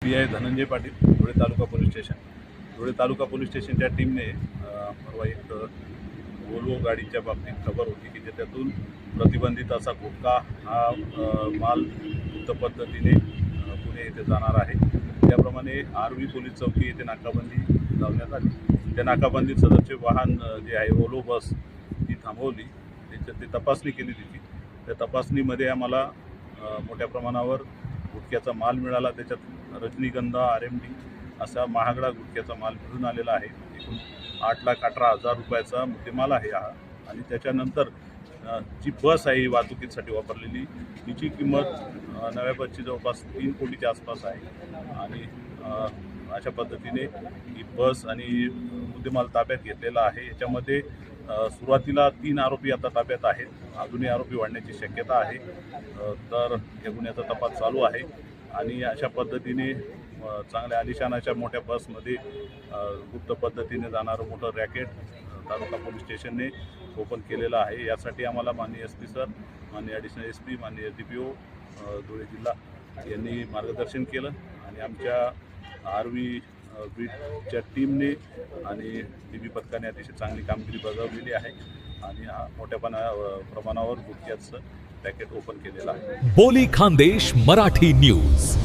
PI Dhananjay Patil, Dhule तालुका police station. Dhule तालुका police स्टेशनच्या टीमने परवा एक वोल्वो गाडीच्या बाबतीत खबर होती की ज्याच्यातून प्रतिबंधित असा गुटखा हा माल मुक्त पद्धतीने पुणे येथे जाणार आहे. त्याप्रमाणे आर्वी पोलीस चौकी येथे नाकाबंदी लावण्यात आली. त्या नाकाबंदीत सदरचे वाहन जे आहे वोल्वो बस ती थांबवली, त्याच्यात ते तपासणी केली तिची. त्या तपासणीमध्ये आम्हाला मोठ्या प्रमाणावर गुटख्याचा माल मिळाला. त्याच्यात रजनीगंधा RMD असा महागडा गुटख्याचा माल मिळून आलेला आहे. एकूण 8,18,000 रुपयाचा मुद्देमाल आहे हा. आणि त्याच्यानंतर जी बस आहे ही वाहतुकीसाठी वापरलेली, तिची किंमत नव्या बसची जवळपास 3 कोटीच्या आसपास आहे. आणि अशा पद्धतीने ही बस आणि मुद्देमाल ताब्यात घेतलेला आहे. याच्यामध्ये सुरुवातीला 3 आरोपी आता ताब्यात आहेत. अजूनही आरोपी वाढण्याची शक्यता आहे. तर या गुन्ह्याचा तपास चालू आहे. आणि अशा पद्धतीने चांगल्या आलिशान अशा मोठ्या बसमध्ये गुप्त पद्धतीने जाणारं मोठं रॅकेट तालुका पोलीस स्टेशनने ओपन केलेलं आहे. यासाठी आम्हाला माननीय SP सर, माननीय ॲडिशनल SP, माननीय DPO धुळे जिल्हा यांनी मार्गदर्शन केलं. आणि आमच्या आर्वी बीटच्या टीमने आणि DB पथकाने अतिशय चांगली कामगिरी बजावलेली आहे. आणि मोठ्या प्रमाणावर गुटख्याचं पॅकेट ओपन केलेलं आहे. बोली खानदेश मराठी न्यूज.